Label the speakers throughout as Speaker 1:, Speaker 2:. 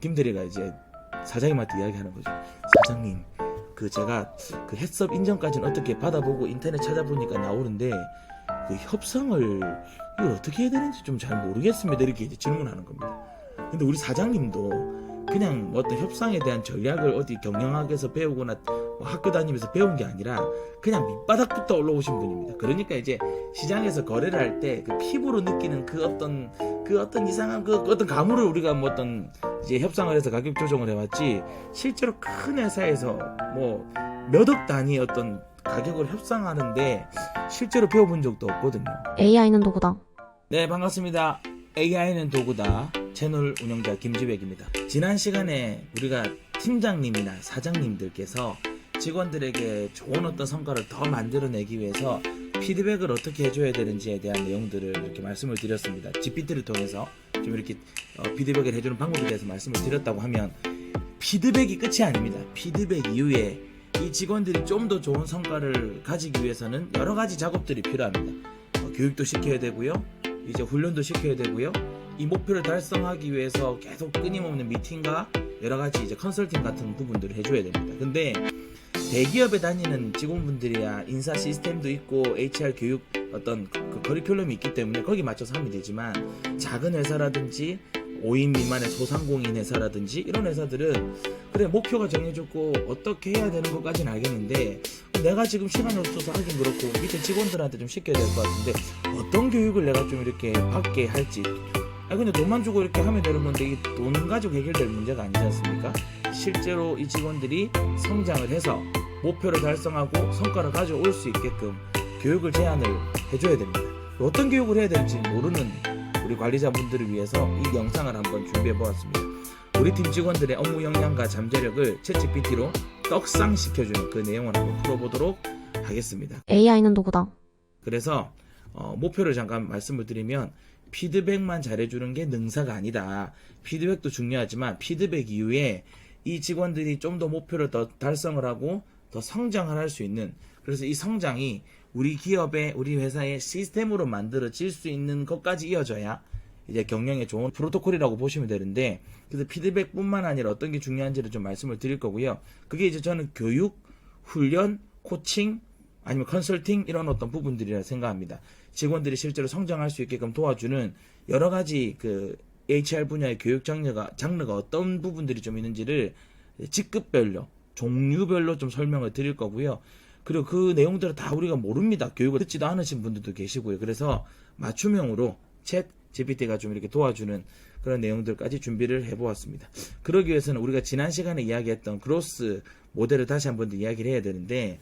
Speaker 1: 김대리가 이제 사장님한테 이야기하는 거죠. 사장님, 그 제가 그 해썹 인정까지는 어떻게 받아보고 인터넷 찾아보니까 나오는데 그 협상을 이걸 어떻게 해야 되는지 좀 잘 모르겠습니다. 이렇게 이제 질문하는 겁니다. 근데 우리 사장님도 그냥 뭐 어떤 협상에 대한 전략을 어디 경영학에서 배우거나 뭐 학교 다니면서 배운 게 아니라 그냥 밑바닥부터 올라오신 분입니다. 그러니까 이제 시장에서 거래를 할 때 그 피부로 느끼는 그 어떤 이상한 그 어떤 가물을 우리가 뭐 어떤 이제 협상을 해서 가격 조정을 해왔지, 실제로 큰 회사에서 뭐 몇 억 단위 어떤 가격을 협상하는데 실제로 배워본 적도 없거든요.
Speaker 2: AI는 도구다.
Speaker 1: 네, 반갑습니다. AI는 도구다 채널 운영자 김지백입니다. 지난 시간에 우리가 팀장님이나 사장님들께서 직원들에게 좋은 어떤 성과를 더 만들어내기 위해서 피드백을 어떻게 해줘야 되는지에 대한 내용들을 이렇게 말씀을 드렸습니다. GPT를 통해서 좀 이렇게 피드백을 해주는 방법에 대해서 말씀을 드렸다고 하면, 피드백이 끝이 아닙니다. 피드백 이후에 이 직원들이 좀 더 좋은 성과를 가지기 위해서는 여러 가지 작업들이 필요합니다. 교육도 시켜야 되고요, 이제 훈련도 시켜야 되고요, 이 목표를 달성하기 위해서 계속 끊임없는 미팅과 여러 가지 이제 컨설팅 같은 부분들을 해줘야 됩니다. 근데 대기업에 다니는 직원분들이야 인사 시스템도 있고 HR 교육 어떤 그 커리큘럼이 있기 때문에 거기 맞춰서 하면 되지만, 작은 회사라든지 5인 미만의 소상공인 회사라든지 이런 회사들은 그래 목표가 정해졌고 어떻게 해야 되는 것까지는 알겠는데 내가 지금 시간이 없어서 하긴 그렇고 밑에 직원들한테 좀 시켜야 될 것 같은데 어떤 교육을 내가 좀 이렇게 받게 할지. 근데 돈만 주고 이렇게 하면 되는 건데 이 돈 가지고 해결될 문제가 아니지 않습니까? 실제로 이 직원들이 성장을 해서 목표를 달성하고 성과를 가져올 수 있게끔 교육을 제안을 해줘야 됩니다. 어떤 교육을 해야 될지 모르는 우리 관리자분들을 위해서 이 영상을 한번 준비해 보았습니다. 우리 팀 직원들의 업무 역량과 잠재력을 챗GPT로 떡상시켜주는 그 내용을 한번 풀어보도록 하겠습니다.
Speaker 2: AI는 도구다.
Speaker 1: 그래서 목표를 잠깐 말씀을 드리면, 피드백만 잘해주는 게 능사가 아니다. 피드백도 중요하지만 피드백 이후에 이 직원들이 좀 더 목표를 더 달성을 하고 더 성장을 할 수 있는, 그래서 이 성장이 우리 기업의 우리 회사의 시스템으로 만들어질 수 있는 것까지 이어져야 이제 경영에 좋은 프로토콜이라고 보시면 되는데, 그래서 피드백뿐만 아니라 어떤 게 중요한지를 좀 말씀을 드릴 거고요. 그게 이제 저는 교육, 훈련, 코칭 아니면 컨설팅 이런 어떤 부분들이라 생각합니다. 직원들이 실제로 성장할 수 있게끔 도와주는 여러 가지 그 HR 분야의 교육 장르가 어떤 부분들이 좀 있는지를 직급별로, 종류별로 좀 설명을 드릴 거고요. 그리고 그 내용들은 다 우리가 모릅니다. 교육을 듣지도 않으신 분들도 계시고요. 그래서 맞춤형으로 챗 GPT가 좀 이렇게 도와주는 그런 내용들까지 준비를 해보았습니다. 그러기 위해서는 우리가 지난 시간에 이야기했던 그로스 모델을 다시 한번 더 이야기를 해야 되는데,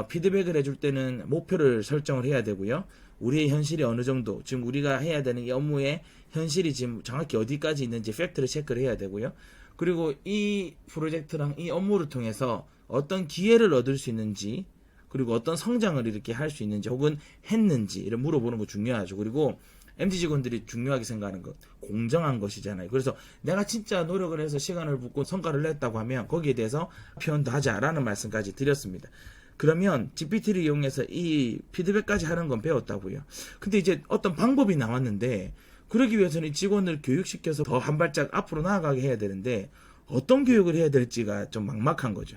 Speaker 1: 피드백을 해줄 때는 목표를 설정을 해야 되고요. 우리의 현실이 어느 정도, 지금 우리가 해야 되는 이 업무의 현실이 지금 정확히 어디까지 있는지 팩트를 체크를 해야 되고요. 그리고 이 프로젝트랑 이 업무를 통해서 어떤 기회를 얻을 수 있는지, 그리고 어떤 성장을 이렇게 할 수 있는지 혹은 했는지 이런 물어보는 거 중요하죠. 그리고 MT 직원들이 중요하게 생각하는 것, 공정한 것이잖아요. 그래서 내가 진짜 노력을 해서 시간을 붓고 성과를 냈다고 하면 거기에 대해서 표현도 하자라는 말씀까지 드렸습니다. 그러면 GPT를 이용해서 이 피드백까지 하는 건 배웠다고요. 근데 이제 어떤 방법이 나왔는데, 그러기 위해서는 직원을 교육시켜서 더 한 발짝 앞으로 나아가게 해야 되는데 어떤 교육을 해야 될지가 좀 막막한 거죠.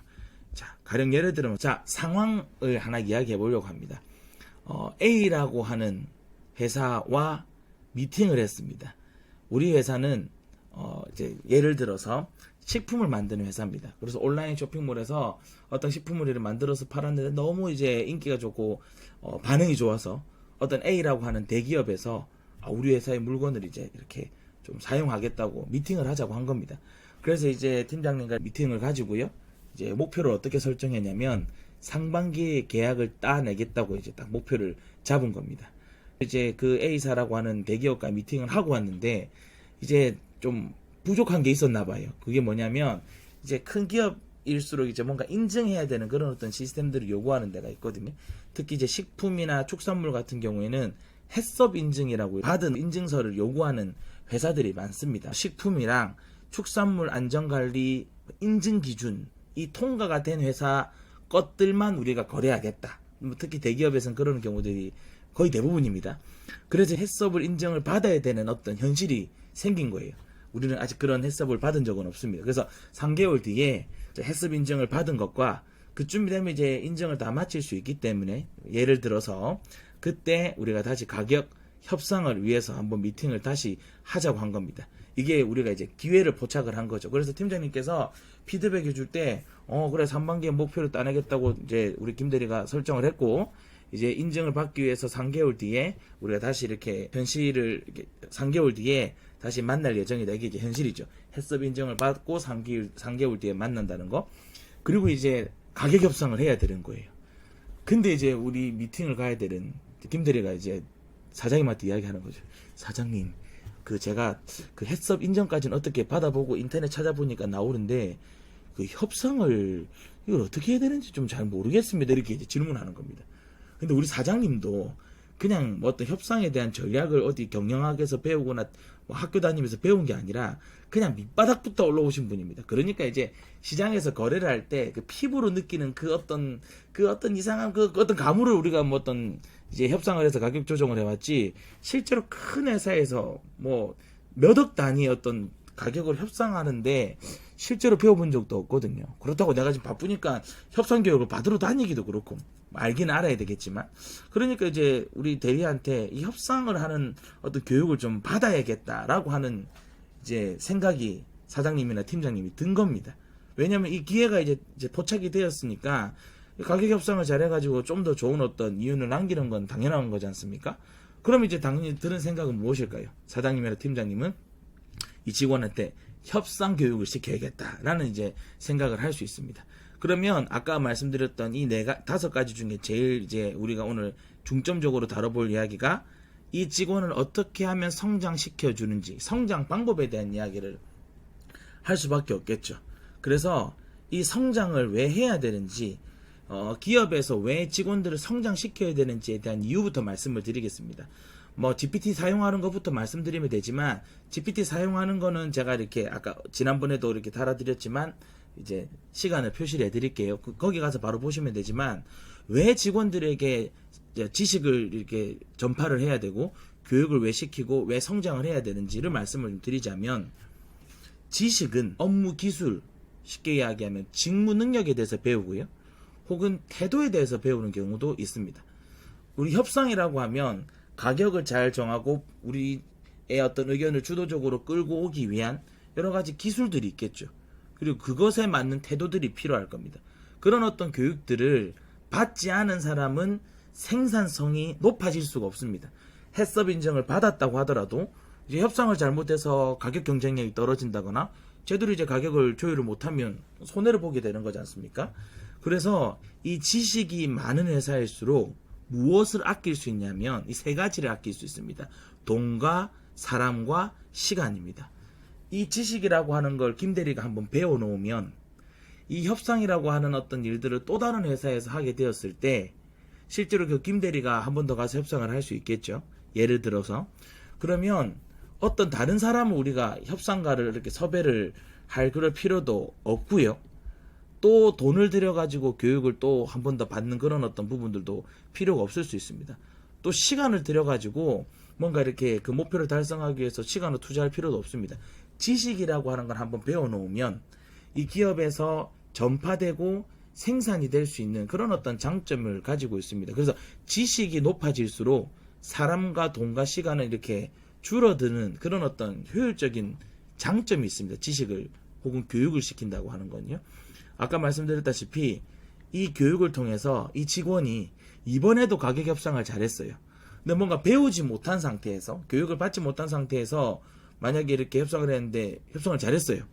Speaker 1: 자, 가령 예를 들면, 자, 상황을 하나 이야기해 보려고 합니다. A라고 하는 회사와 미팅을 했습니다. 우리 회사는 이제 예를 들어서 식품을 만드는 회사입니다. 그래서 온라인 쇼핑몰에서 어떤 식품을 만들어서 팔았는데 너무 이제 인기가 좋고 반응이 좋아서 어떤 A라고 하는 대기업에서 우리 회사의 물건을 이제 이렇게 좀 사용하겠다고 미팅을 하자고 한 겁니다. 그래서 이제 팀장님과 미팅을 가지고요, 이제 목표를 어떻게 설정했냐면 상반기에 계약을 따내겠다고 이제 딱 목표를 잡은 겁니다. 이제 그 A사라고 하는 대기업과 미팅을 하고 왔는데 이제 좀 부족한 게 있었나 봐요. 그게 뭐냐면, 이제 큰 기업일수록 이제 뭔가 인증해야 되는 그런 어떤 시스템들을 요구하는 데가 있거든요. 특히 이제 식품이나 축산물 같은 경우에는 해썹 인증이라고 받은 인증서를 요구하는 회사들이 많습니다. 식품이랑 축산물 안전관리 인증 기준, 이 통과가 된 회사 것들만 우리가 거래하겠다. 특히 대기업에서는 그런 경우들이 거의 대부분입니다. 그래서 해썹을 인증을 받아야 되는 어떤 현실이 생긴 거예요. 우리는 아직 그런 해썹을 받은 적은 없습니다. 그래서 3개월 뒤에 해썹 인증을 받은 것과 그쯤 되면 이제 인증을 다 마칠 수 있기 때문에 예를 들어서 그때 우리가 다시 가격 협상을 위해서 한번 미팅을 다시 하자고 한 겁니다. 이게 우리가 이제 기회를 포착을 한 거죠. 그래서 팀장님께서 피드백 해줄 때, 그래, 3반기에 목표를 따내겠다고 이제 우리 김대리가 설정을 했고, 이제 인증을 받기 위해서 3개월 뒤에 우리가 다시 이렇게 현실을, 3개월 뒤에 다시 만날 예정이다. 이게 이제 현실이죠. 해썹 인증을 받고 3개월 뒤에 만난다는 거. 그리고 이제 가격 협상을 해야 되는 거예요. 근데 이제 우리 미팅을 가야 되는 김대리가 이제 사장님한테 이야기하는 거죠. 사장님, 제가 해썹 인정까지는 어떻게 받아보고 인터넷 찾아보니까 나오는데 협상을 이걸 어떻게 해야 되는지 좀 잘 모르겠습니다. 이렇게 이제 질문하는 겁니다. 근데 우리 사장님도 그냥 뭐 어떤 협상에 대한 전략을 어디 경영학에서 배우거나 뭐 학교 다니면서 배운 게 아니라 그냥 밑바닥부터 올라오신 분입니다. 그러니까 이제 시장에서 거래를 할 때 피부로 느끼는 그 어떤 이상한 어떤 가물을 우리가 뭐 어떤 이제 협상을 해서 가격 조정을 해왔지, 실제로 큰 회사에서 뭐 몇 억 단위 어떤 가격을 협상하는데 실제로 배워본 적도 없거든요. 그렇다고 내가 지금 바쁘니까 협상 교육을 받으러 다니기도 그렇고, 알긴 알아야 되겠지만, 그러니까 이제 우리 대리한테 이 협상을 하는 어떤 교육을 좀 받아야겠다라고 하는 이제 생각이 사장님이나 팀장님이 든 겁니다. 왜냐면 이 기회가 이제 포착이 되었으니까 가격 협상을 잘해가지고 좀 더 좋은 어떤 이윤을 남기는 건 당연한 거지 않습니까? 그럼 이제 당연히 드는 생각은 무엇일까요? 사장님이나 팀장님은 이 직원한테 협상 교육을 시켜야겠다라는 이제 생각을 할 수 있습니다. 그러면 아까 말씀드렸던 이 5가지 중에 제일 이제 우리가 오늘 중점적으로 다뤄볼 이야기가 이 직원을 어떻게 하면 성장시켜 주는지, 성장 방법에 대한 이야기를 할 수밖에 없겠죠. 그래서 이 성장을 왜 해야 되는지, 기업에서 왜 직원들을 성장시켜야 되는지에 대한 이유부터 말씀을 드리겠습니다. 뭐 GPT 사용하는 것부터 말씀드리면 되지만, GPT 사용하는 거는 제가 이렇게 아까 지난번에도 이렇게 달아드렸지만 이제 시간을 표시를 해드릴게요. 거기 가서 바로 보시면 되지만, 왜 직원들에게 지식을 이렇게 전파를 해야 되고 교육을 왜 시키고 왜 성장을 해야 되는지를 말씀을 드리자면, 지식은 업무 기술, 쉽게 이야기하면 직무 능력에 대해서 배우고요, 혹은 태도에 대해서 배우는 경우도 있습니다. 우리 협상이라고 하면 가격을 잘 정하고 우리의 어떤 의견을 주도적으로 끌고 오기 위한 여러 가지 기술들이 있겠죠. 그리고 그것에 맞는 태도들이 필요할 겁니다. 그런 어떤 교육들을 받지 않은 사람은 생산성이 높아질 수가 없습니다. 해썹 인정을 받았다고 하더라도 이제 협상을 잘못해서 가격 경쟁력이 떨어진다거나 제대로 이제 가격을 조율을 못하면 손해를 보게 되는 거지 않습니까? 그래서 이 지식이 많은 회사일수록 무엇을 아낄 수 있냐면 이 3가지를 아낄 수 있습니다. 돈과 사람과 시간입니다. 이 지식이라고 하는 걸 김대리가 한번 배워놓으면 이 협상이라고 하는 어떤 일들을 또 다른 회사에서 하게 되었을 때 실제로 그 김대리가 한 번 더 가서 협상을 할 수 있겠죠. 예를 들어서 그러면 어떤 다른 사람을 우리가 협상가를 이렇게 섭외를 할 그럴 필요도 없고요. 또 돈을 들여가지고 교육을 또 한 번 더 받는 그런 어떤 부분들도 필요가 없을 수 있습니다. 또 시간을 들여가지고 뭔가 이렇게 그 목표를 달성하기 위해서 시간을 투자할 필요도 없습니다. 지식이라고 하는 걸 한번 배워놓으면 이 기업에서 전파되고 생산이 될 수 있는 그런 어떤 장점을 가지고 있습니다. 그래서 지식이 높아질수록 사람과 돈과 시간을 이렇게 줄어드는 그런 어떤 효율적인 장점이 있습니다. 지식을 혹은 교육을 시킨다고 하는 건요. 아까 말씀드렸다시피 이 교육을 통해서 이 직원이 이번에도 가격 협상을 잘했어요. 근데 뭔가 배우지 못한 상태에서, 교육을 받지 못한 상태에서 만약에 이렇게 협상을 했는데 협상을 잘했어요.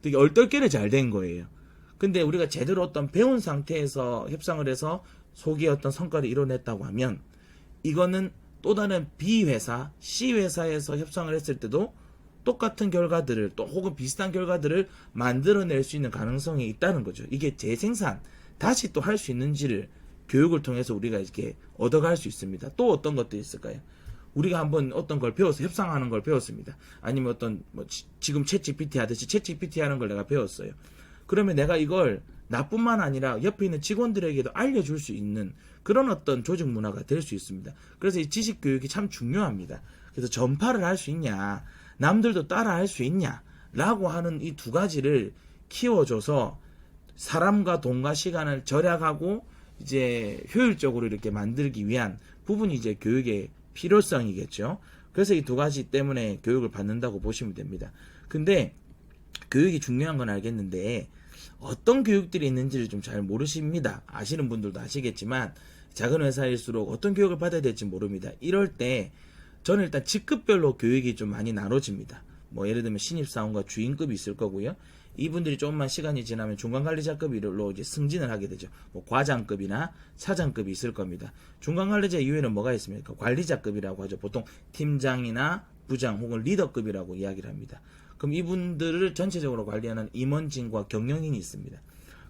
Speaker 1: 되게 얼떨결에 잘 된 거예요. 근데 우리가 제대로 어떤 배운 상태에서 협상을 해서 속의 어떤 성과를 이뤄냈다고 하면 이거는 또 다른 B 회사, C 회사에서 협상을 했을 때도 똑같은 결과들을 또 혹은 비슷한 결과들을 만들어낼 수 있는 가능성이 있다는 거죠. 이게 재생산, 다시 또 할 수 있는지를 교육을 통해서 우리가 이렇게 얻어갈 수 있습니다. 또 어떤 것들이 있을까요? 우리가 한번 어떤 걸 배워서 협상하는 걸 배웠습니다. 아니면 어떤 지금 챗 GPT 하듯이 챗 GPT 하는 걸 내가 배웠어요. 그러면 내가 이걸 나뿐만 아니라 옆에 있는 직원들에게도 알려줄 수 있는 그런 어떤 조직 문화가 될 수 있습니다. 그래서 이 지식 교육이 참 중요합니다. 그래서 전파를 할 수 있냐, 남들도 따라 할 수 있냐 라고 하는 이 두 가지를 키워줘서 사람과 돈과 시간을 절약하고 이제 효율적으로 이렇게 만들기 위한 부분이 이제 교육의 필요성이겠죠. 그래서 이 두 가지 때문에 교육을 받는다고 보시면 됩니다. 근데 교육이 중요한 건 알겠는데 어떤 교육들이 있는지를 좀 잘 모르십니다. 아시는 분들도 아시겠지만 작은 회사일수록 어떤 교육을 받아야 될지 모릅니다. 이럴 때 저는 일단 직급별로 교육이 좀 많이 나눠집니다. 뭐 예를 들면 신입사원과 주임급이 있을 거고요. 이분들이 조금만 시간이 지나면 중간관리자급으로 이제 승진을 하게 되죠. 뭐 과장급이나 사장급이 있을 겁니다. 중간관리자 이후에는 뭐가 있습니까? 관리자급이라고 하죠. 보통 팀장이나 부장 혹은 리더급이라고 이야기를 합니다. 그럼 이분들을 전체적으로 관리하는 임원진과 경영인이 있습니다.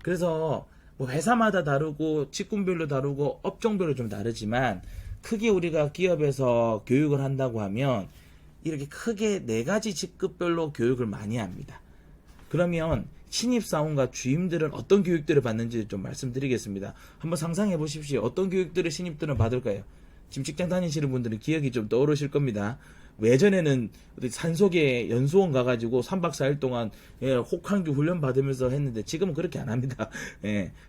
Speaker 1: 그래서 뭐 회사마다 다르고 직군별로 다르고 업종별로 좀 다르지만 크게 우리가 기업에서 교육을 한다고 하면 이렇게 크게 4가지 직급별로 교육을 많이 합니다. 그러면 신입사원과 주임들은 어떤 교육들을 받는지 좀 말씀드리겠습니다. 한번 상상해 보십시오. 어떤 교육들을 신입들은 받을까요? 지금 직장 다니시는 분들은 기억이 좀 떠오르실 겁니다. 예전에는 산속에 연수원 가가지고 3박 4일 동안 혹한기 훈련 받으면서 했는데 지금은 그렇게 안 합니다.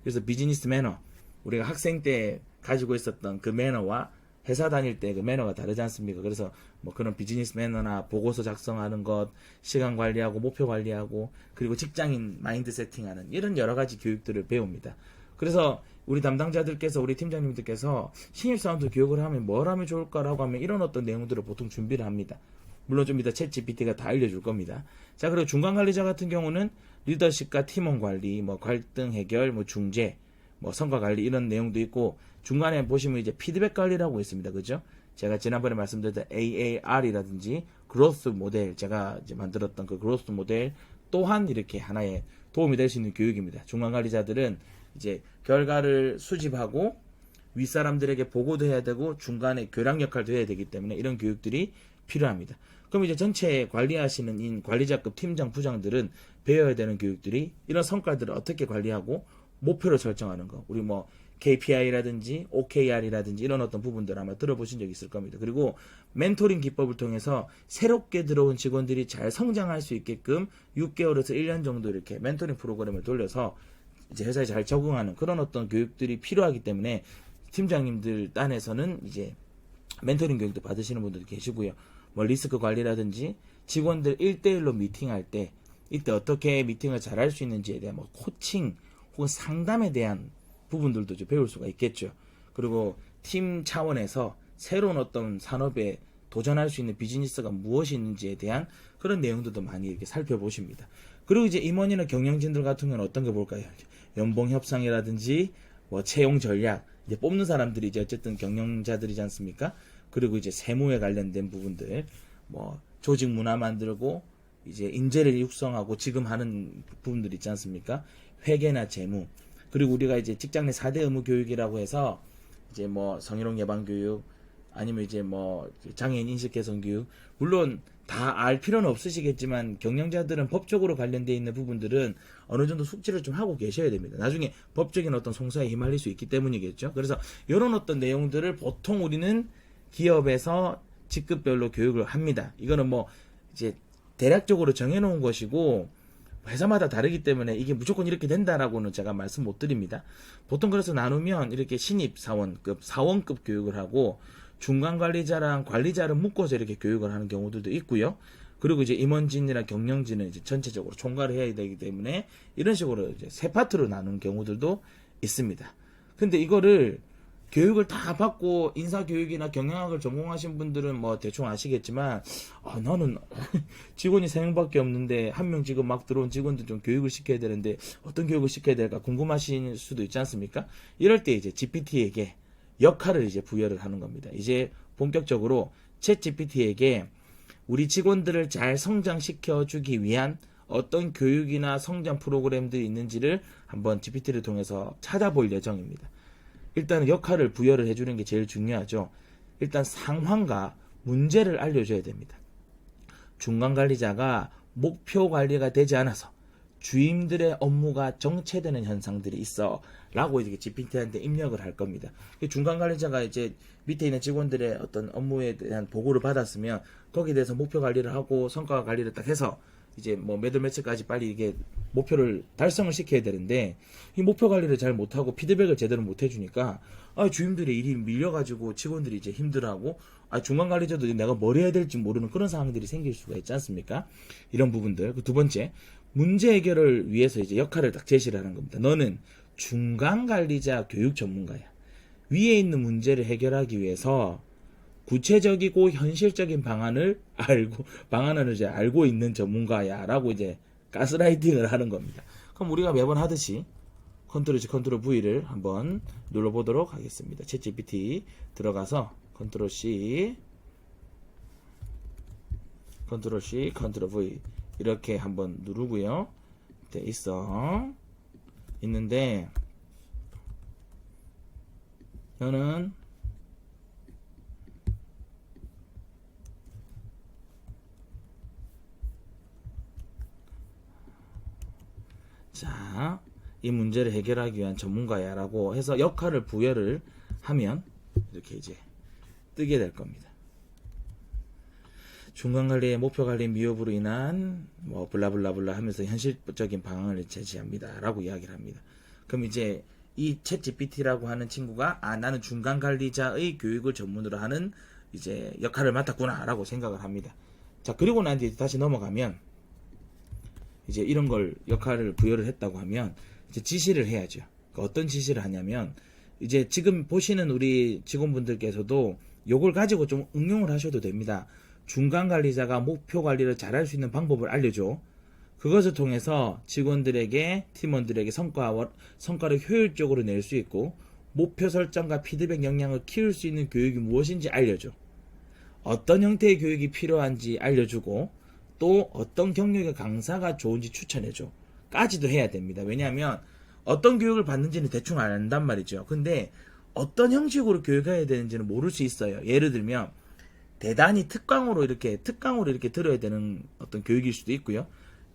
Speaker 1: 그래서 비즈니스 매너, 우리가 학생 때 가지고 있었던 그 매너와 회사 다닐 때 그 매너가 다르지 않습니까? 그래서 뭐 그런 비즈니스 매너나 보고서 작성하는 것, 시간 관리하고 목표 관리하고 그리고 직장인 마인드 세팅하는 이런 여러 가지 교육들을 배웁니다. 그래서 우리 담당자들께서 우리 팀장님들께서 신입사원들 교육을 하면 뭘 하면 좋을까라고 하면 이런 어떤 내용들을 보통 준비를 합니다. 물론 좀 이따 챗 GPT가 다 알려줄 겁니다. 자, 그리고 중간관리자 같은 경우는 리더십과 팀원 관리, 뭐 갈등 해결, 뭐 중재, 뭐 성과 관리 이런 내용도 있고 중간에 보시면 이제 피드백 관리라고 있습니다. 그죠? 제가 지난번에 말씀드렸던 AAR이라든지 그로스 모델, 제가 이제 만들었던 그 그로스 모델 또한 이렇게 하나의 도움이 될 수 있는 교육입니다. 중간관리자들은 이제 결과를 수집하고 윗사람들에게 보고도 해야 되고 중간에 교량 역할도 해야 되기 때문에 이런 교육들이 필요합니다. 그럼 이제 전체 관리하시는 관리자급 팀장, 부장들은 배워야 되는 교육들이 이런 성과들을 어떻게 관리하고 목표를 설정하는 거. 우리 뭐 KPI라든지 OKR이라든지 이런 어떤 부분들 아마 들어보신 적 있을 겁니다. 그리고 멘토링 기법을 통해서 새롭게 들어온 직원들이 잘 성장할 수 있게끔 6개월에서 1년 정도 이렇게 멘토링 프로그램을 돌려서 이제 회사에 잘 적응하는 그런 어떤 교육들이 필요하기 때문에 팀장님들 딴에서는 이제 멘토링 교육도 받으시는 분들도 계시고요. 뭐 리스크 관리라든지 직원들 1대1로 미팅할 때 이때 어떻게 미팅을 잘 할 수 있는지에 대한 뭐 코칭 혹은 상담에 대한 부분들도 좀 배울 수가 있겠죠. 그리고 팀 차원에서 새로운 어떤 산업에 도전할 수 있는 비즈니스가 무엇이 있는지에 대한 그런 내용들도 많이 이렇게 살펴보십니다. 그리고 이제 임원이나 경영진들 같은 경우는 어떤 게 볼까요? 연봉 협상이라든지 뭐 채용 전략, 이제 뽑는 사람들이 이제 어쨌든 경영자들이지 않습니까? 그리고 이제 세무에 관련된 부분들, 뭐 조직 문화 만들고 이제 인재를 육성하고 지금 하는 부분들 있지 않습니까? 회계나 재무. 그리고 우리가 이제 직장 내 4대 의무 교육이라고 해서 이제 뭐 성희롱 예방 교육 아니면 이제 뭐 장애인 인식 개선 교육, 물론 다 알 필요는 없으시겠지만 경영자들은 법적으로 관련되어 있는 부분들은 어느 정도 숙지를 좀 하고 계셔야 됩니다. 나중에 법적인 어떤 송사에 휘말릴 수 있기 때문이겠죠. 그래서 이런 어떤 내용들을 보통 우리는 기업에서 직급별로 교육을 합니다. 이거는 뭐 이제 대략적으로 정해놓은 것이고 회사마다 다르기 때문에 이게 무조건 이렇게 된다라고는 제가 말씀 못 드립니다. 보통 그래서 나누면 이렇게 신입 사원급, 사원급 교육을 하고 중간관리자랑 관리자를 묶어서 이렇게 교육을 하는 경우들도 있고요. 그리고 이제 임원진이나 경영진은 이제 전체적으로 총괄을 해야 되기 때문에 이런 식으로 이제 세 파트로 나누는 경우들도 있습니다. 근데 이거를 교육을 다 받고 인사교육이나 경영학을 전공하신 분들은 뭐 대충 아시겠지만 나는 직원이 3명밖에 없는데 한 명 지금 막 들어온 직원들 좀 교육을 시켜야 되는데 어떤 교육을 시켜야 될까 궁금하실 수도 있지 않습니까? 이럴 때 이제 GPT에게 역할을 이제 부여를 하는 겁니다. 이제 본격적으로 챗 GPT에게 우리 직원들을 잘 성장시켜 주기 위한 어떤 교육이나 성장 프로그램들이 있는지를 한번 GPT를 통해서 찾아볼 예정입니다. 일단은 역할을 부여를 해주는 게 제일 중요하죠. 일단 상황과 문제를 알려줘야 됩니다. 중간관리자가 목표 관리가 되지 않아서 주임들의 업무가 정체되는 현상들이 있어 라고 이렇게 GPT한테 입력을 할 겁니다. 중간관리자가 이제 밑에 있는 직원들의 어떤 업무에 대한 보고를 받았으면 거기에 대해서 목표 관리를 하고 성과 관리를 딱 해서 이제 뭐 몇 월 며칠까지 빨리 이게 목표를 달성을 시켜야 되는데 이 목표 관리를 잘 못하고 피드백을 제대로 못 해주니까 주임들의 일이 밀려가지고 직원들이 이제 힘들어하고 중간 관리자도 내가 뭘 해야 될지 모르는 그런 상황들이 생길 수가 있지 않습니까? 이런 부분들. 그 두 번째, 문제 해결을 위해서 이제 역할을 딱 제시를 하는 겁니다. 너는 중간 관리자 교육 전문가야. 위에 있는 문제를 해결하기 위해서 구체적이고 현실적인 방안을 이제 알고 있는 전문가야라고 이제 가스라이팅을 하는 겁니다. 그럼 우리가 매번 하듯이 컨트롤 C, 컨트롤 V를 한번 눌러보도록 하겠습니다. 챗GPT 들어가서 컨트롤 C, 컨트롤 C, 컨트롤 V 이렇게 한번 누르고요. 있는데 저는 자, 이 문제를 해결하기 위한 전문가야 라고 해서 역할을 부여를 하면 이렇게 이제 뜨게 될 겁니다. 중간관리의 목표관리 미흡으로 인한 뭐 블라블라블라 하면서 현실적인 방안을 제시합니다 라고 이야기를 합니다. 그럼 이제 이 챗 GPT라고 하는 친구가 나는 중간관리자의 교육을 전문으로 하는 이제 역할을 맡았구나 라고 생각을 합니다. 자, 그리고 난 뒤에 다시 넘어가면 이제 이런 걸 역할을 부여를 했다고 하면 이제 지시를 해야죠. 그러니까 어떤 지시를 하냐면 이제 지금 보시는 우리 직원분들께서도 요걸 가지고 좀 응용을 하셔도 됩니다. 중간 관리자가 목표 관리를 잘할 수 있는 방법을 알려줘. 그것을 통해서 직원들에게, 팀원들에게 성과를 효율적으로 낼 수 있고 목표 설정과 피드백 역량을 키울 수 있는 교육이 무엇인지 알려줘. 어떤 형태의 교육이 필요한지 알려주고 또 어떤 경력의 강사가 좋은지 추천해줘 까지도 해야 됩니다. 왜냐하면 어떤 교육을 받는지는 대충 안단 말이죠. 근데 어떤 형식으로 교육해야 되는지는 모를 수 있어요. 예를 들면 대단히 특강으로 이렇게 들어야 되는 어떤 교육일 수도 있고요.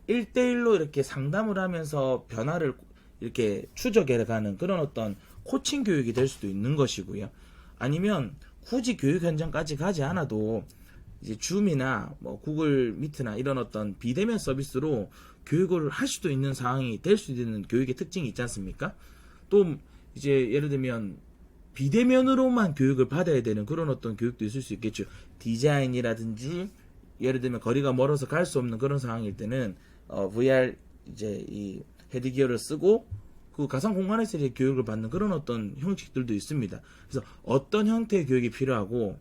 Speaker 1: 1대1로 이렇게 상담을 하면서 변화를 이렇게 추적해가는 그런 어떤 코칭 교육이 될 수도 있는 것이고요. 아니면 굳이 교육 현장까지 가지 않아도 이제 줌이나 뭐 구글 미트나 이런 어떤 비대면 서비스로 교육을 할 수도 있는 상황이 될 수 있는 교육의 특징이 있지 않습니까? 또 이제 예를 들면 비대면으로만 교육을 받아야 되는 그런 어떤 교육도 있을 수 있겠죠. 디자인이라든지 예를 들면 거리가 멀어서 갈 수 없는 그런 상황일 때는 VR 이제 이 헤드기어를 쓰고 그 가상 공간에서 이제 교육을 받는 그런 어떤 형식들도 있습니다. 그래서 어떤 형태의 교육이 필요하고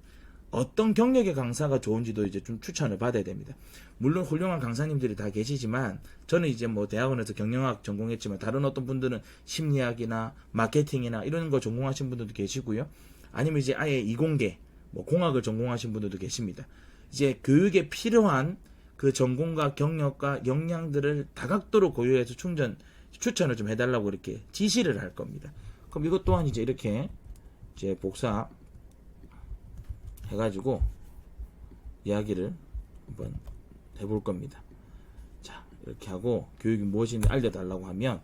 Speaker 1: 어떤 경력의 강사가 좋은지도 이제 좀 추천을 받아야 됩니다. 물론 훌륭한 강사님들이 다 계시지만 저는 이제 뭐 대학원에서 경영학 전공했지만 다른 어떤 분들은 심리학이나 마케팅이나 이런 거 전공하신 분들도 계시고요. 아니면 이제 아예 이공계 뭐 공학을 전공하신 분들도 계십니다. 이제 교육에 필요한 그 전공과 경력과 역량들을 다각도로 고려해서 추천을 좀 해달라고 이렇게 지시를 할 겁니다. 그럼 이것 또한 이제 이렇게 이제 복사 해가지고 이야기를 한번 해볼 겁니다. 자, 이렇게 하고 교육이 무엇인지 알려달라고 하면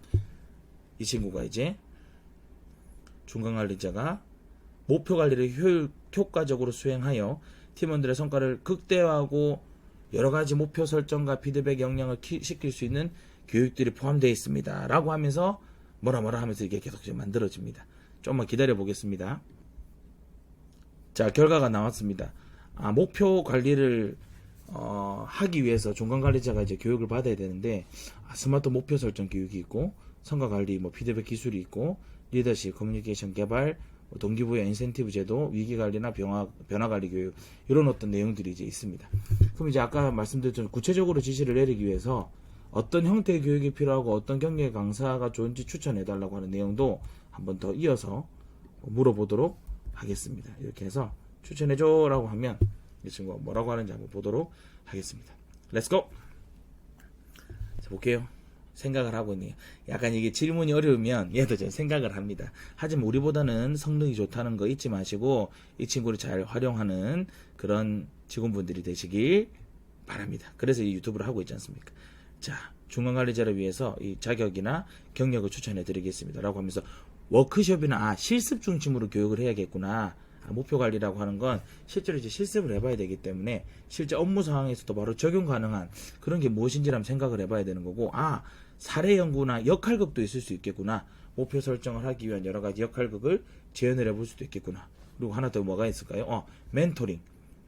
Speaker 1: 이 친구가 이제 중간관리자가 목표 관리를 효과적으로 수행하여 팀원들의 성과를 극대화하고 여러가지 목표 설정과 피드백 역량을 시킬 수 있는 교육들이 포함되어 있습니다 라고 하면서 뭐라 하면서 이게 계속 만들어집니다. 좀만 기다려 보겠습니다. 자, 결과가 나왔습니다. 목표 관리를 하기 위해서 중간관리자가 이제 교육을 받아야 되는데 스마트 목표 설정 교육이 있고 성과 관리, 뭐 피드백 기술이 있고 리더십, 커뮤니케이션 개발, 동기부여 인센티브 제도, 위기 관리나 변화 관리 교육 이런 어떤 내용들이 이제 있습니다. 그럼 이제 아까 말씀드렸던 구체적으로 지시를 내리기 위해서 어떤 형태의 교육이 필요하고 어떤 경력의 강사가 좋은지 추천해달라고 하는 내용도 한번 더 이어서 물어보도록 하겠습니다. 이렇게 해서 추천해줘 라고 하면 이 친구가 뭐라고 하는지 한번 보도록 하겠습니다. 렛츠고! 자, 볼게요. 생각을 하고 있네요. 약간 이게 질문이 어려우면 얘도 좀 생각을 합니다. 하지만 우리보다는 성능이 좋다는 거 잊지 마시고 이 친구를 잘 활용하는 그런 직원분들이 되시길 바랍니다. 그래서 이 유튜브를 하고 있지 않습니까? 자, 중간관리자를 위해서 이 자격이나 경력을 추천해 드리겠습니다 라고 하면서 워크숍이나 실습 중심으로 교육을 해야겠구나, 목표 관리라고 하는 건 실제로 이제 실습을 해봐야 되기 때문에 실제 업무 상황에서도 바로 적용 가능한 그런 게 무엇인지 한번 생각을 해봐야 되는 거고, 사례 연구나 역할극도 있을 수 있겠구나. 목표 설정을 하기 위한 여러 가지 역할극을 재현을 해볼 수도 있겠구나. 그리고 하나 더 뭐가 있을까요? 멘토링.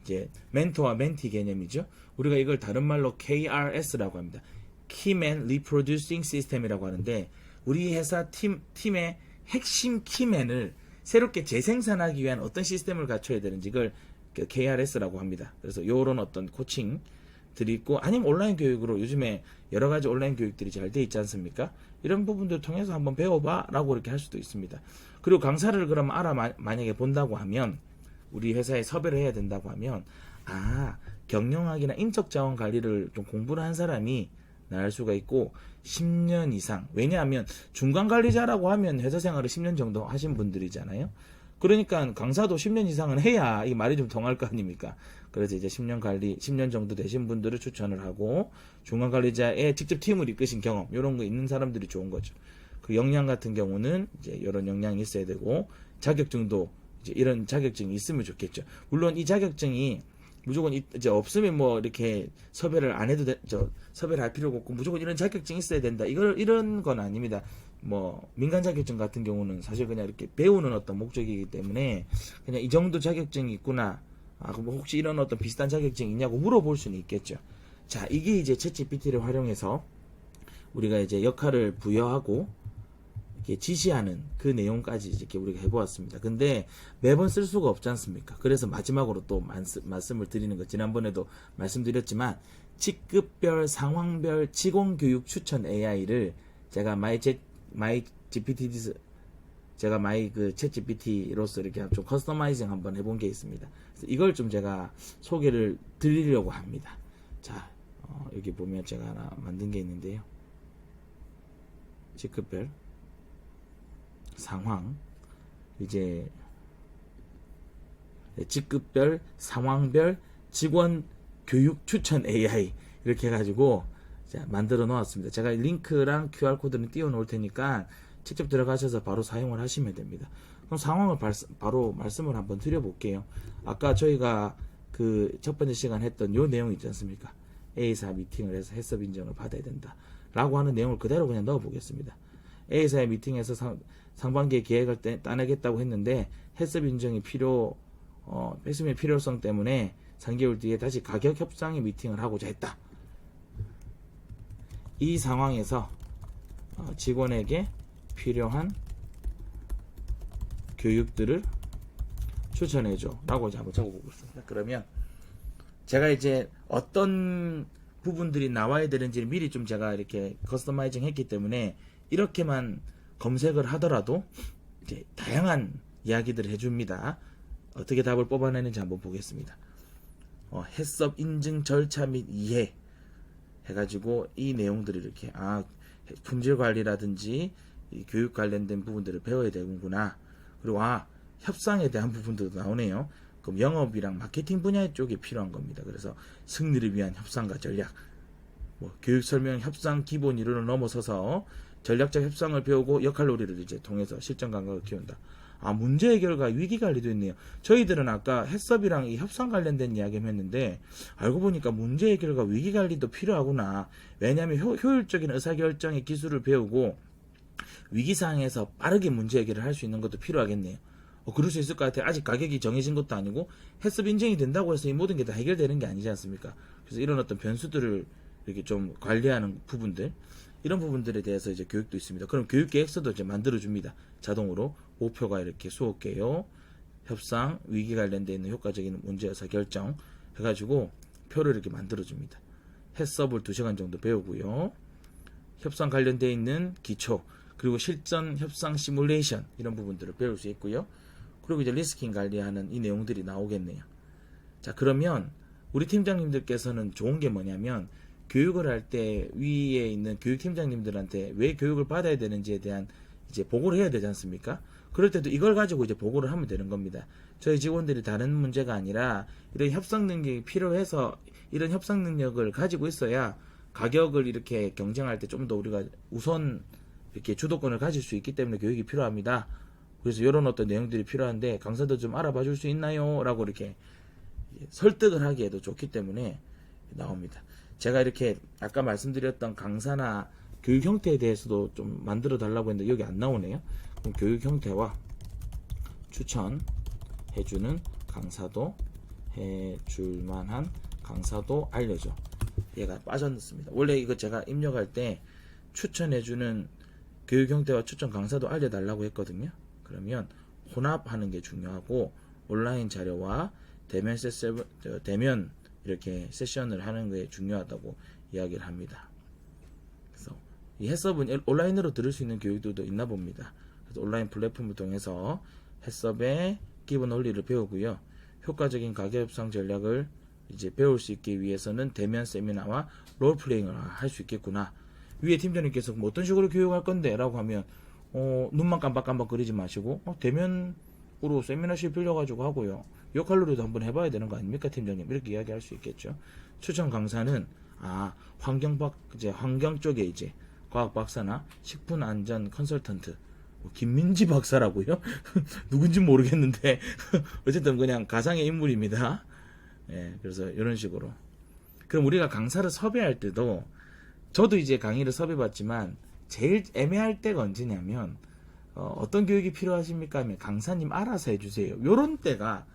Speaker 1: 이제 멘토와 멘티 개념이죠. 우리가 이걸 다른 말로 KRS라고 합니다. Keyman Reproducing System이라고 하는데, 우리 회사 팀의 핵심 키맨을 새롭게 재생산하기 위한 어떤 시스템을 갖춰야 되는지 이걸 KRS라고 합니다. 그래서 이런 어떤 코칭들이 있고, 아니면 온라인 교육으로 요즘에 여러 가지 온라인 교육들이 잘 돼 있지 않습니까? 이런 부분들 통해서 한번 배워봐 라고 이렇게 할 수도 있습니다. 그리고 강사를 그럼 만약에 본다고 하면, 우리 회사에 섭외를 해야 된다고 하면, 경영학이나 인적 자원 관리를 좀 공부를 한 사람이 나을 수가 있고, 10년 이상. 왜냐하면 중간 관리자라고 하면 회사 생활을 10년 정도 하신 분들이잖아요. 그러니까 강사도 10년 이상은 해야 이 말이 좀 통할 거 아닙니까? 그래서 이제 10년 정도 되신 분들을 추천을 하고, 중간 관리자의 직접 팀을 이끄신 경험, 이런 거 있는 사람들이 좋은 거죠. 그 역량 같은 경우는 이제 이런 역량이 있어야 되고, 자격증도 이제 이런 자격증이 있으면 좋겠죠. 물론 이 자격증이 무조건 이제 없으면 뭐 이렇게 섭외를 안 해도 섭외를 할 필요가 없고, 무조건 이런 자격증이 있어야 된다. 이런 건 아닙니다. 뭐 민간 자격증 같은 경우는 사실 그냥 이렇게 배우는 어떤 목적이기 때문에 그냥 이 정도 자격증이 있구나. 그럼 혹시 이런 어떤 비슷한 자격증이 있냐고 물어볼 수는 있겠죠. 자, 이게 이제 챗GPT를 활용해서 우리가 이제 역할을 부여하고 이렇게 지시하는 그 내용까지 이렇게 우리가 해보았습니다. 근데 매번 쓸 수가 없지 않습니까? 그래서 마지막으로 또 말씀을 드리는 거, 지난번에도 말씀드렸지만, 직급별, 상황별 직원 교육 추천 AI를 제가 챗GPT로서 이렇게 좀 커스터마이징 한번 해본 게 있습니다. 그래서 이걸 좀 제가 소개를 드리려고 합니다. 자, 여기 보면 제가 하나 만든 게 있는데요. 직급별, 상황, 이제 직급별, 상황별 직원 교육 추천 AI 이렇게 해가지고 만들어 놓았습니다. 제가 링크랑 QR코드는 띄워 놓을 테니까 직접 들어가셔서 바로 사용을 하시면 됩니다. 그럼 상황을 바로 말씀을 한번 드려볼게요. 아까 저희가 그 첫 번째 시간 했던 요 내용 있지 않습니까? A사 미팅을 해서 해썹 인정을 받아야 된다 라고 하는 내용을 그대로 그냥 넣어 보겠습니다. A사의 미팅에서 상반기에 계획을 따내겠다고 했는데 해썹 인정이 했음의 필요성 때문에 3개월 뒤에 다시 가격 협상의 미팅을 하고자 했다. 이 상황에서 직원에게 필요한 교육들을 추천해줘 라고 이제 한번 적어보고 있습니다. 그러면 제가 이제 어떤 부분들이 나와야 되는지를 미리 좀 제가 이렇게 커스터마이징 했기 때문에 이렇게만 검색을 하더라도 이제 다양한 이야기들을 해줍니다. 어떻게 답을 뽑아내는지 한번 보겠습니다. 해썹 인증 절차 및 이해 해가지고 이 내용들을 이렇게 품질 관리라든지 이 교육 관련된 부분들을 배워야 되는구나. 그리고 협상에 대한 부분도 나오네요. 그럼 영업이랑 마케팅 분야 쪽이 필요한 겁니다. 그래서 승리를 위한 협상과 전략, 교육 설명 협상 기본 이론을 넘어서서 전략적 협상을 배우고 역할놀이를 이제 통해서 실전 감각을 키운다. 문제 해결과 위기 관리도 있네요. 저희들은 아까 해썹이랑 이 협상 관련된 이야기를 했는데, 알고 보니까 문제 해결과 위기 관리도 필요하구나. 왜냐하면 효율적인 의사결정의 기술을 배우고 위기 상황에서 빠르게 문제 해결을 할 수 있는 것도 필요하겠네요. 그럴 수 있을 것 같아요. 아직 가격이 정해진 것도 아니고 해썹 인증이 된다고 해서 이 모든 게 다 해결되는 게 아니지 않습니까? 그래서 이런 어떤 변수들을 이렇게 좀 관리하는 부분들, 이런 부분들에 대해서 이제 교육도 있습니다. 그럼 교육 계획서도 이제 만들어 줍니다. 자동으로 목표가 이렇게 수업 개요, 협상, 위기 관련돼 있는 효과적인 문제 의사 결정 해가지고 표를 이렇게 만들어 줍니다. 해썹을 2시간 정도 배우고요. 협상 관련돼 있는 기초, 그리고 실전 협상 시뮬레이션 이런 부분들을 배울 수 있고요. 그리고 이제 리스킹 관리하는 이 내용들이 나오겠네요. 자, 그러면 우리 팀장님들께서는 좋은 게 뭐냐면, 교육을 할 때 위에 있는 교육팀장님들한테 왜 교육을 받아야 되는지에 대한 이제 보고를 해야 되지 않습니까? 그럴 때도 이걸 가지고 이제 보고를 하면 되는 겁니다. 저희 직원들이 다른 문제가 아니라 이런 협상 능력이 필요해서 이런 협상 능력을 가지고 있어야 가격을 이렇게 경쟁할 때 좀 더 우리가 우선 이렇게 주도권을 가질 수 있기 때문에 교육이 필요합니다. 그래서 이런 어떤 내용들이 필요한데 강사도 좀 알아봐 줄 수 있나요? 라고 이렇게 설득을 하기에도 좋기 때문에 나옵니다. 제가 이렇게 아까 말씀드렸던 강사나 교육 형태에 대해서도 좀 만들어 달라고 했는데 여기 안 나오네요. 그럼 교육 형태와 추천해주는 강사도 해줄 만한 강사도 알려줘. 얘가 빠졌습니다. 원래 이거 제가 입력할 때 추천해주는 교육 형태와 추천 강사도 알려달라고 했거든요. 그러면 혼합하는 게 중요하고 온라인 자료와 대면 이렇게 세션을 하는 게 중요하다고 이야기를 합니다. 그래서 이 해썹은 온라인으로 들을 수 있는 교육들도 있나 봅니다. 그래서 온라인 플랫폼을 통해서 해썹의 기본 원리를 배우고요. 효과적인 가계 협상 전략을 이제 배울 수 있기 위해서는 대면 세미나와 롤플레잉을 할 수 있겠구나. 위에 팀장님께서 뭐 어떤 식으로 교육할 건데? 라고 하면 눈만 깜빡깜빡 거리지 마시고 대면으로 세미나실 빌려가지고 하고요. 역할로도 한번 해봐야 되는 거 아닙니까 팀장님? 이렇게 이야기할 수 있겠죠. 추천 강사는 환경 쪽에 이제 과학 박사나 식품 안전 컨설턴트 김민지 박사라고요? 누군지 모르겠는데 어쨌든 그냥 가상의 인물입니다. 예, 그래서 이런 식으로. 그럼 우리가 강사를 섭외할 때도 저도 이제 강의를 섭외받지만 제일 애매할 때가 언제냐면 어떤 교육이 필요하십니까 하면 강사님 알아서 해주세요. 요런 때가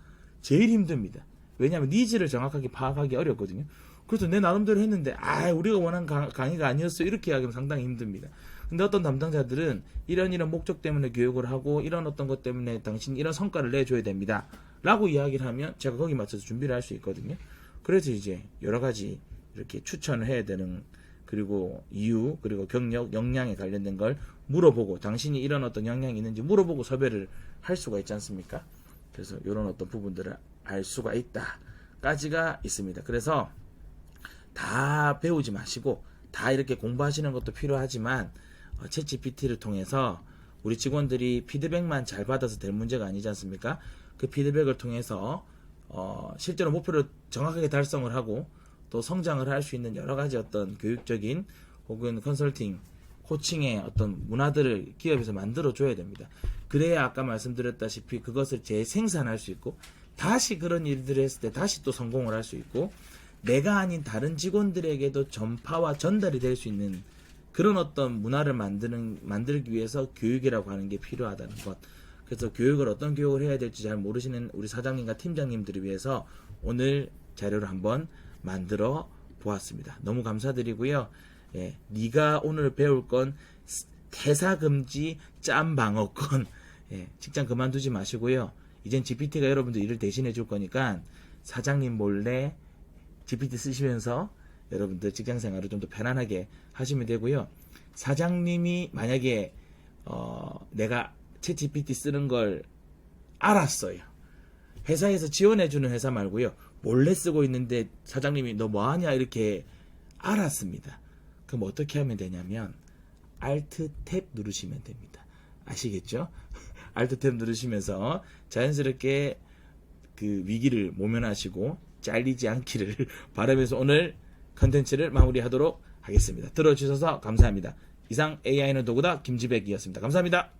Speaker 1: 제일 힘듭니다. 왜냐하면 니즈를 정확하게 파악하기 어렵거든요. 그래서 내 나름대로 했는데 우리가 원하는 강의가 아니었어 이렇게 이야기하면 상당히 힘듭니다. 근데 어떤 담당자들은 이런 목적 때문에 교육을 하고 이런 어떤 것 때문에 당신 이런 성과를 내줘야 됩니다 라고 이야기를 하면 제가 거기 맞춰서 준비를 할 수 있거든요. 그래서 이제 여러 가지 이렇게 추천을 해야 되는, 그리고 이유, 그리고 경력, 역량에 관련된 걸 물어보고 당신이 이런 어떤 역량이 있는지 물어보고 섭외를 할 수가 있지 않습니까? 그래서 이런 어떤 부분들을 알 수가 있다까지가 있습니다. 그래서 다 배우지 마시고 다 이렇게 공부하시는 것도 필요하지만 챗GPT를 통해서 우리 직원들이 피드백만 잘 받아서 될 문제가 아니지 않습니까? 그 피드백을 통해서 실제로 목표를 정확하게 달성을 하고 또 성장을 할 수 있는 여러 가지 어떤 교육적인 혹은 컨설팅, 코칭의 어떤 문화들을 기업에서 만들어 줘야 됩니다. 그래야 아까 말씀드렸다시피 그것을 재생산할 수 있고 다시 그런 일들을 했을 때 다시 또 성공을 할 수 있고 내가 아닌 다른 직원들에게도 전파와 전달이 될 수 있는 그런 어떤 문화를 만들기 위해서 교육이라고 하는 게 필요하다는 것. 그래서 교육을 어떤 교육을 해야 될지 잘 모르시는 우리 사장님과 팀장님들을 위해서 오늘 자료를 한번 만들어 보았습니다. 너무 감사드리고요. 예, 네가 오늘 배울 건 퇴사금지 짬방어권. 예, 직장 그만두지 마시고요. 이젠 GPT가 여러분들 일을 대신해 줄 거니까 사장님 몰래 GPT 쓰시면서 여러분들 직장 생활을 좀 더 편안하게 하시면 되고요. 사장님이 만약에 내가 챗 GPT 쓰는 걸 알았어요. 회사에서 지원해주는 회사 말고요. 몰래 쓰고 있는데 사장님이 너 뭐하냐 이렇게 알았습니다. 그럼 어떻게 하면 되냐면 Alt 탭 누르시면 됩니다. 아시겠죠? Alt 탭 누르시면서 자연스럽게 그 위기를 모면하시고 잘리지 않기를 바라면서 오늘 컨텐츠를 마무리하도록 하겠습니다. 들어주셔서 감사합니다. 이상 AI는 도구다 김지백이었습니다. 감사합니다.